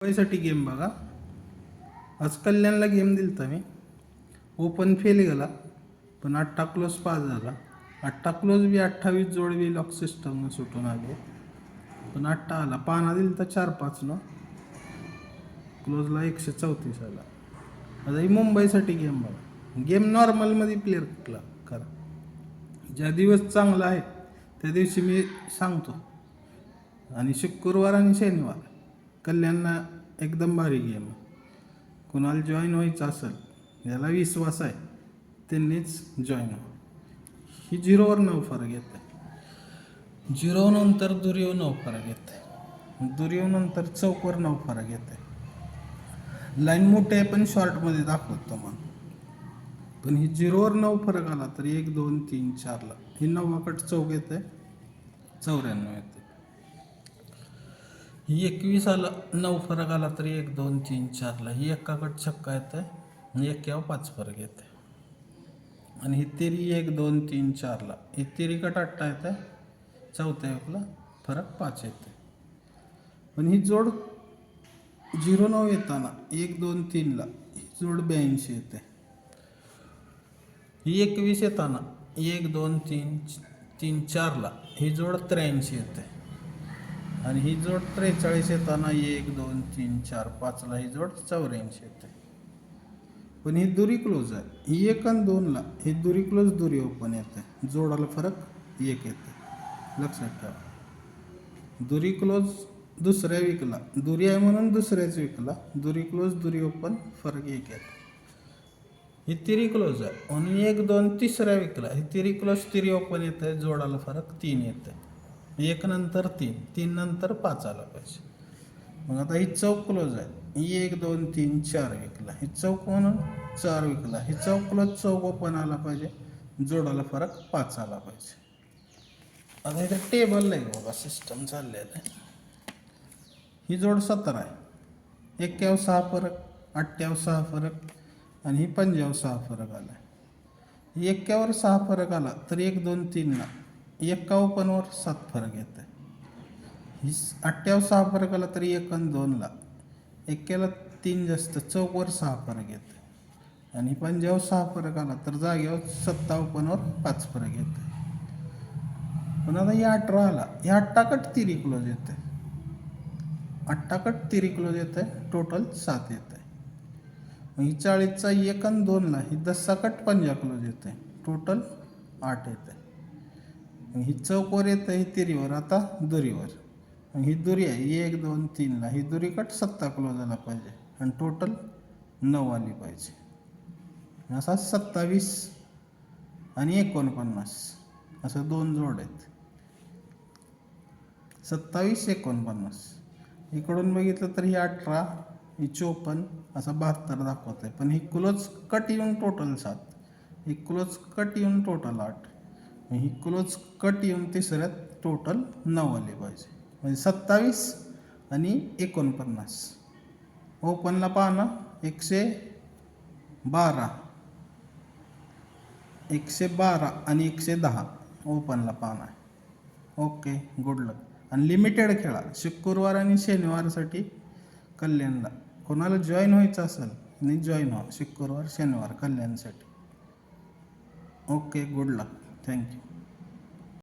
मुंबईसाठी गेम बघा. आज कल्याणला गेम दिलता मी. ओपन फेल गेला, पण 8 क्लोज पास झाला. 8 क्लोज बी 28 जोड बी लॉक सिस्टमनं सुटून आले, पण 8 आला. पाना दिल तर 4-5 क्लोजला 134 आला. आता ही मुंबईसाठी गेम बघा. गेम नॉर्मलमध्ये प्लेअर करा. ज्या दिवस चांगला आहे त्या दिवशी मी सांगतो, आणि शुक्रवार आणि शनिवार कल्याणला एकदम भारी गेम आहे. कुणाला जॉईन व्हायचं असेल, ज्याला विश्वास आहे त्यांनीच जॉईन व्हा. ही 0वर 9 फरक येत आहे. 0 नंतर दुर्यो 9 फरक येत आहे. दुर्यो नंतर चौकवर 9 फरक येत आहे. लाईन मोठे आहे पण शॉर्टमध्ये दाखवतो मग. पण ही 0वर 9 फरक आला तर 1, 2, 3, 4ला ही 9वाकट चौक येत आहे, 94 येते. ही 21 आला 9 फरक आला तरी 1, 2, 3, 4ला ही एकाकट छक्का येते आणि 1 5 फरक येते. आणि ही तिरी 1, 2, 3, 4ला ही तिरीकट 8 येते, चौथ्या एकला फरक 5 येते. पण ही जोड 0-9 येताना 1, 2, 3ला ही जोड 82 येते. ही 21 येताना 1, 2, 3, 4ला ही जोड 83 येते. आणि ही जोड 43 येताना 1, 2, 3, 4, 5ला ही जोड 84 येते. पण ही दुरी क्लोज आहे. ही 1 आणि 2ला ही दुरी क्लोज दुरी ओपन येते. जोडाला फरक 1 येते, लक्षात ठेवा. दुरी क्लोज दुसऱ्या विकला, दुरी आहे म्हणून दुसऱ्याच विकला, दुरी क्लोज दुरी ओपन फरक 1 येते. ही तिरी क्लोज आहे म्हणून 1, 2 तिसऱ्या विकला, ही तिरी क्लोज तिरी ओपन येते, जोडाला फरक 3 येते. 1 नंतर 3, 3 नंतर 5 आला पाहिजे. मग आता ही चौक क्लोज आहे. ही 1, 2, 3, 4 विकला, ही चौक म्हणून 4 विकला, ही चौक क्लोज चौक ओपन आला पाहिजे, जोडाला फरक 5 आला पाहिजे. आता इथे टेबल नाही बघा, सिस्टम चाललेलं आहे. ही जोड 17 आहे, 1 6 फरक, 8 6 फरक आणि ही 5 6 फरक आला. ही 1 6 फरक आला तर 1, 2, 3ला 1 ओपनवर 7 फरक येते. ही 8 6 फरक आला तरी 1 आणि 2ला 1 3 जास्त, चौकवर 6 फरक येते. आणि 5 6 फरक आला तर जागेवर 7 ओपनवर 5 फरक येते. पण आता ही 18 आला, ही 8 तिरी क्लोज येते, 8 तिरी क्लोज येते, टोटल 7 येते. मग ही 40चा 1 आणि 2ला ही 10 5 क्लोज येते, टोटल 8 येते. ही चौकवर येतं, ही तिरीवर, आता दुरीवर. ही दुरी आहे 1, 2, 3ला ही दुरी कट 7 क्लोज आला पाहिजे आणि टोटल 9 आली पाहिजे. असा 27 आणि 49 असं 2 जोड आहेत. 27 49 इकडून बघितलं तर ही 18 ही 54 असं 72 दाखवत आहे. पण ही क्लोज कट येऊन टोटल 7, ही क्लोज कट येऊन टोटल 8, ही क्लोज कट येऊन तिसऱ्यात टोटल 9 आले पाहिजे. म्हणजे 27 आणि 49. ओपनला पाहना 112 आणि 110 ओपनला पाहना. ओके, गुड लक. आणि लिमिटेड खेळा शुक्रवार आणि शनिवारसाठी कल्याणला. कोणाला जॉईन व्हायचं असेल आणि जॉईन व्हा शुक्रवार शनिवार कल्याणसाठी. ओके, गुड लक. थँक्यू.